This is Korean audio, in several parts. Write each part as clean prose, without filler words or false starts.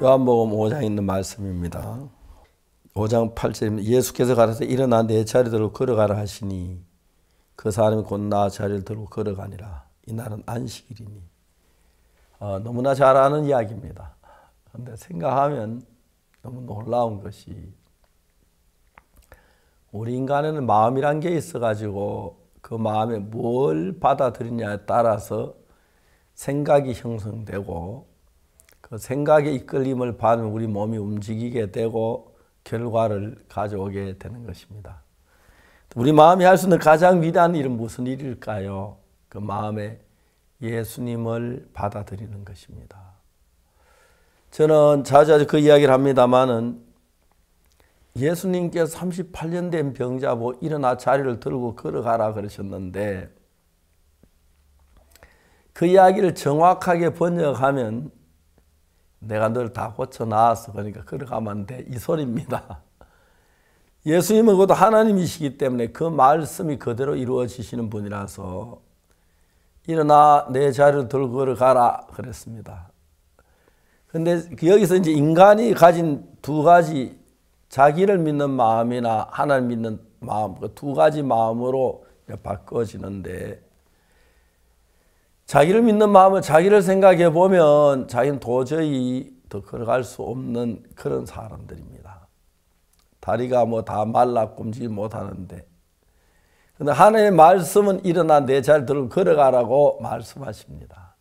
요한복음 5장에 있는 말씀입니다. 5장 8절입니다. 예수께서 가라사대 일어나 내 자리 들고 걸어가라 하시니 그 사람이 곧 나 자리를 들고 걸어가니라. 이날은 안식일이니. 너무나 잘 아는 이야기입니다. 그런데 생각하면 너무 놀라운 것이 우리 인간에는 마음이란 게 있어가지고 그 마음에 뭘 받아들이냐에 따라서 생각이 형성되고 그 생각의 이끌림을 받으면 우리 몸이 움직이게 되고 결과를 가져오게 되는 것입니다. 우리 마음이 할 수 있는 가장 위대한 일은 무슨 일일까요? 그 마음에 예수님을 받아들이는 것입니다. 저는 자주 그 이야기를 합니다마는 예수님께서 38년 된 병자 보고 일어나 자리를 들고 걸어가라 그러셨는데 그 이야기를 정확하게 번역하면 내가 널 다 고쳐 나왔어. 그러니까 걸어가면 돼. 이 소리입니다. 예수님은 그것도 하나님이시기 때문에 그 말씀이 그대로 이루어지시는 분이라서 일어나 내 자리를 들고 걸어가라 그랬습니다. 그런데 여기서 이제 인간이 가진 두 가지 자기를 믿는 마음이나 하나님 믿는 마음 그 두 가지 마음으로 바꿔지는데 자기를 믿는 마음을 자기를 생각해 보면 자기는 도저히 더 걸어갈 수 없는 그런 사람들입니다. 다리가 뭐 다 말라 굶지 못하는데 그런데 하나님의 말씀은 일어나 내 자리를 들고 걸어가라고 말씀하십니다.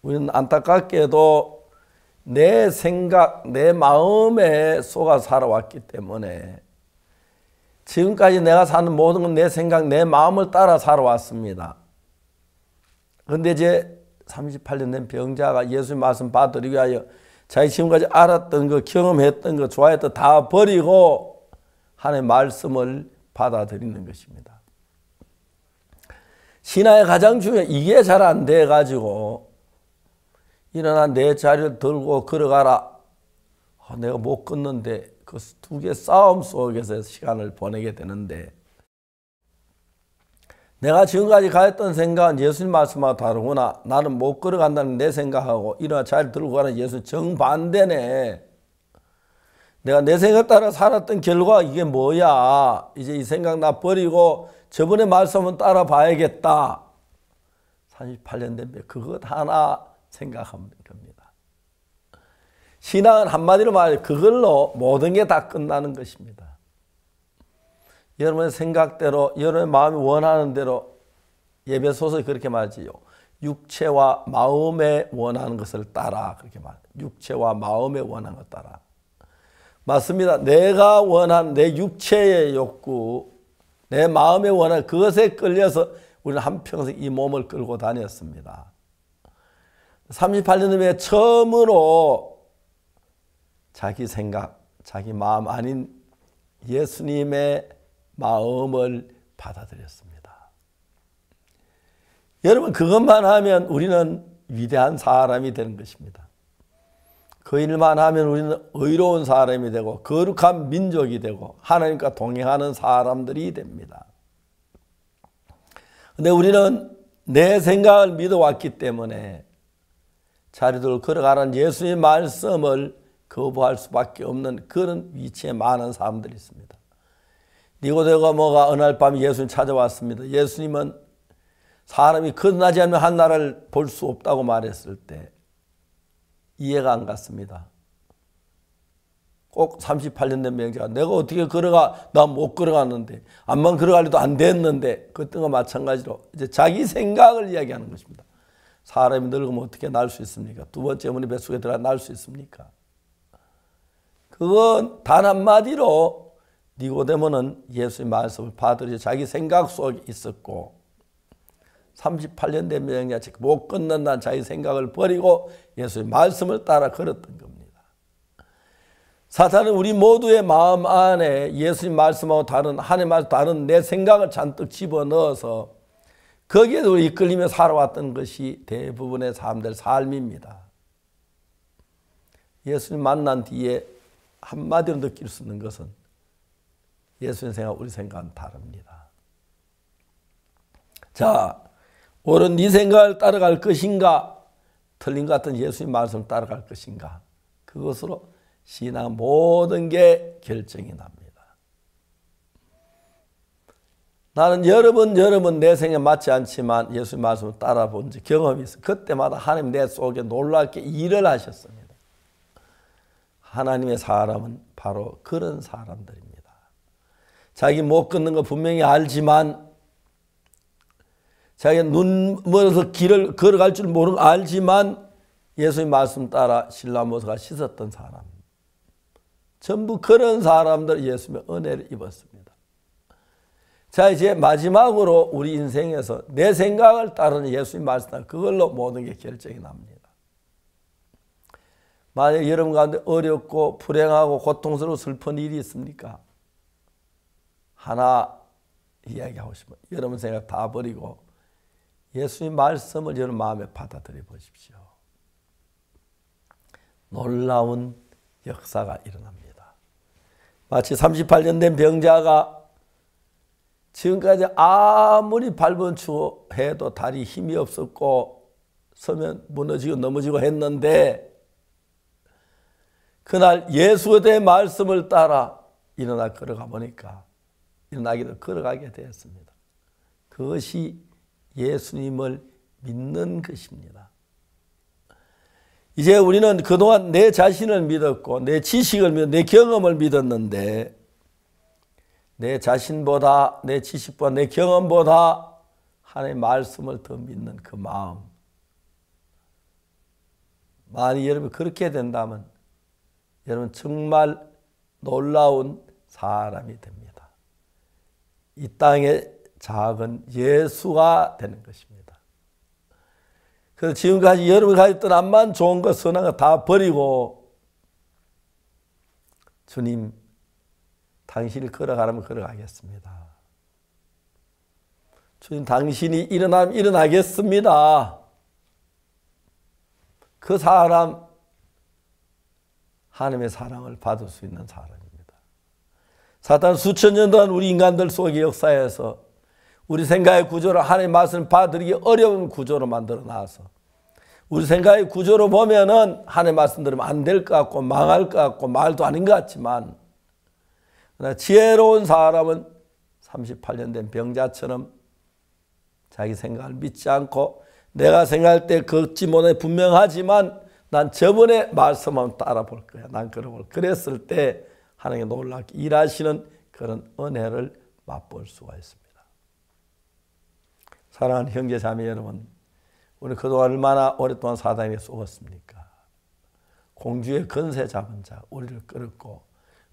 우리는 안타깝게도 내 생각, 내 마음에 속아 살아왔기 때문에 지금까지 내가 사는 모든 건 내 생각, 내 마음을 따라 살아왔습니다. 그런데 이제 38년 된 병자가 예수님 말씀 받아들이기 위하여 자기 지금까지 알았던 거, 경험했던 거, 좋아했던 거 다 버리고 하나님의 말씀을 받아들이는 것입니다. 신앙의 가장 중요한 이게 잘 안 돼가지고 일어나 내 자리를 들고 걸어가라. 내가 못 걷는데 그 두 개 싸움 속에서 시간을 보내게 되는데 내가 지금까지 가졌던 생각은 예수님 말씀하고 다르구나. 나는 못 걸어간다는 내 생각하고 일어나 자리를 들고 가는 예수님 정반대네. 내가 내 생각 따라 살았던 결과 이게 뭐야. 이제 이 생각 나 버리고 저번에 말씀은 따라 봐야겠다. 38년 된 그것 하나 생각하면 겁니다. 신앙은 한마디로 말해 그걸로 모든 게 다 끝나는 것입니다. 여러분의 생각대로 여러분의 마음이 원하는 대로 예배소서에 그렇게 말하지요. 육체와 마음에 원하는 것을 따라 그렇게 말해요. 육체와 마음에 원하는 것 따라. 맞습니다. 내가 원하는 내 육체의 욕구, 내 마음에 원하는 그것에 끌려서 우리는 한평생 이 몸을 끌고 다녔습니다. 38년 후에 처음으로 자기 생각, 자기 마음 아닌 예수님의 마음을 받아들였습니다. 여러분 그것만 하면 우리는 위대한 사람이 되는 것입니다. 그 일만 하면 우리는 의로운 사람이 되고 거룩한 민족이 되고 하나님과 동행하는 사람들이 됩니다. 그런데 우리는 내 생각을 믿어왔기 때문에 자리들을 걸어가라는 예수님의 말씀을 거부할 수밖에 없는 그런 위치에 많은 사람들이 있습니다. 니고데모가 어느 날 밤 예수님 찾아왔습니다. 예수님은 사람이 거듭나지 않으면 한 나라를 볼 수 없다고 말했을 때 이해가 안 갔습니다. 꼭 38년 된 병자가 내가 어떻게 걸어가? 나 못 걸어갔는데 암만 걸어가려도 안 됐는데 그때와 마찬가지로 이제 자기 생각을 이야기하는 것입니다. 사람이 늙으면 어떻게 날 수 있습니까? 두 번째 어머니 뱃속에 들어가 날 수 있습니까? 그건 단 한마디로 니고데모는 예수의 말씀을 받으려 자기 생각 속에 있었고 38년 된 병자 못 끊는다는 자기 생각을 버리고 예수의 말씀을 따라 걸었던 겁니다. 사탄은 우리 모두의 마음 안에 예수님 말씀하고 다른 하나님 말씀 다른 내 생각을 잔뜩 집어넣어서 거기에 우리 이끌리며 살아왔던 것이 대부분의 사람들 삶입니다. 예수님 만난 뒤에 한마디로 느낄 수 있는 것은 예수님 생각, 우리 생각은 다릅니다. 자, 옳은 네 생각을 따라갈 것인가? 틀린 것 같은 예수님 말씀을 따라갈 것인가? 그것으로 신앙 모든 게 결정이 납니다. 나는 여러 번 내 생에 맞지 않지만 예수님 말씀을 따라 본 경험이 있어. 그때마다 하나님 내 속에 놀랍게 일을 하셨습니다. 하나님의 사람은 바로 그런 사람들입니다. 자기 못 걷는 거 분명히 알지만, 자기가 눈 멀어서 길을 걸어갈 줄 모르고 알지만 예수님 말씀 따라 실라모스가 씻었던 사람, 전부 그런 사람들 예수님의 은혜를 입었습니다. 자, 이제 마지막으로 우리 인생에서 내 생각을 따르는 예수님 말씀, 그걸로 모든 게 결정이 납니다. 만약 여러분 가운데 어렵고 불행하고 고통스러워 슬픈 일이 있습니까? 하나 이야기하고 싶어요. 여러분 생각 다 버리고 예수님 말씀을 여러분 마음에 받아들여 보십시오. 놀라운 역사가 일어납니다. 마치 38년 된 병자가 지금까지 아무리 밟아치고 해도 다리 힘이 없었고 서면 무너지고 넘어지고 했는데, 그날 예수의 말씀을 따라 일어나 걸어가 보니까 일어나기도 걸어가게 되었습니다. 그것이 예수님을 믿는 것입니다. 이제 우리는 그동안 내 자신을 믿었고 내 지식을 믿었고 내 경험을 믿었는데, 내 자신보다 내 지식보다 내 경험보다 하나님의 말씀을 더 믿는 그 마음, 만약 여러분이 그렇게 된다면 여러분 정말 놀라운 사람이 됩니다. 이 땅의 작은 예수가 되는 것입니다. 그래서 지금까지 여러분이 가졌던 암만 좋은 것 선한 것 다 버리고 주님, 당신이 걸어가라면 걸어가겠습니다. 주님, 당신이 일어나면 일어나겠습니다. 그 사람, 하나님의 사랑을 받을 수 있는 사람입니다. 사탄 수천 년 동안 우리 인간들 속의 역사에서 우리 생각의 구조를 하나님의 말씀을 받아들이기 어려운 구조로 만들어 놔서, 우리 생각의 구조로 보면은 하나님의 말씀 들으면 안 될 것 같고 망할 것 같고 말도 아닌 것 같지만, 그러나 지혜로운 사람은 38년 된 병자처럼 자기 생각을 믿지 않고, 내가 생각할 때 걷지 못해 분명하지만 난 저번에 말씀만 따라 볼 거야, 난 걸어볼. 그랬을 때 하나님의 놀랍게 일하시는 그런 은혜를 맛볼 수가 있습니다. 사랑하는 형제 자매 여러분, 우리 그동안 얼마나 오랫동안 사단에게 속았습니까? 공주의 건세 잡은 자, 우리를 끌었고,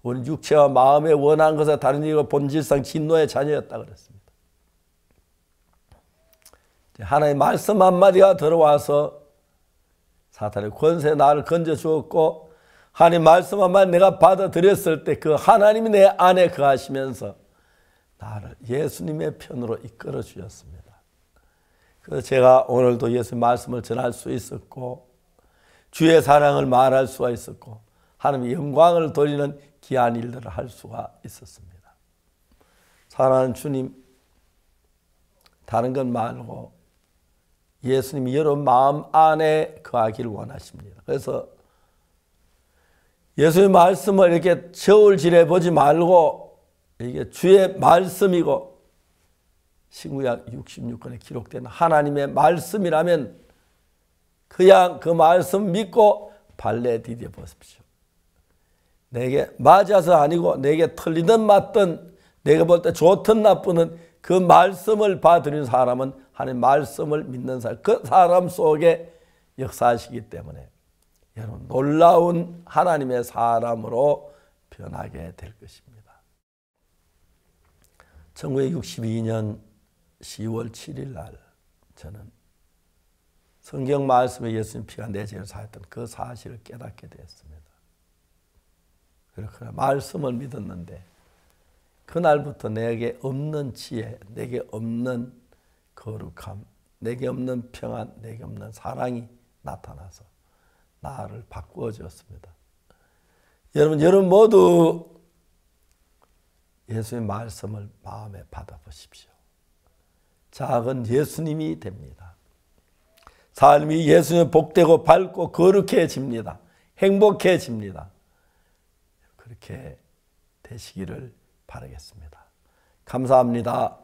우리 육체와 마음에 원한 것에 다른 일과 본질상 진노의 자녀였다 그랬습니다. 하나님의 말씀 한마디가 들어와서 사탄의 권세 나를 건져 주었고, 하나님 말씀 한마디 내가 받아들였을 때 그 하나님이 내 안에 거하시면서 나를 예수님의 편으로 이끌어 주셨습니다. 그래서 제가 오늘도 예수님 말씀을 전할 수 있었고, 주의 사랑을 말할 수가 있었고, 하나님의 영광을 돌리는 귀한 일들을 할 수가 있었습니다. 사랑하는 주님, 다른 건 말고 예수님이 여러분 마음 안에 거하기를 원하십니다. 그래서 예수의 말씀을 이렇게 저울질해 보지 말고, 이게 주의 말씀이고 신구약 66권에 기록된 하나님의 말씀이라면 그냥 그 말씀 믿고 발래 디뎌 보십시오. 내게 맞아서 아니고 내게 틀리든 맞든 내가 볼 때 좋든 나쁘든 그 말씀을 받아들이는 사람은 하나님의 말씀을 믿는 사람, 그 사람 속에 역사하시기 때문에 여러분 놀라운 하나님의 사람으로 변하게 될 것입니다. 1962년 10월 7일 날 저는 성경 말씀에 예수님 피가 내 죄를 사했던 그 사실을 깨닫게 되었습니다. 그렇구나, 말씀을 믿었는데 그날부터 내게 없는 지혜, 내게 없는 거룩함, 내게 없는 평안, 내게 없는 사랑이 나타나서 나를 바꾸어 주었습니다. 여러분 모두 예수의 말씀을 마음에 받아보십시오. 작은 예수님이 됩니다. 삶이 예수님 복되고 밝고 거룩해집니다. 행복해집니다. 그렇게 되시기를 바라겠습니다. 감사합니다.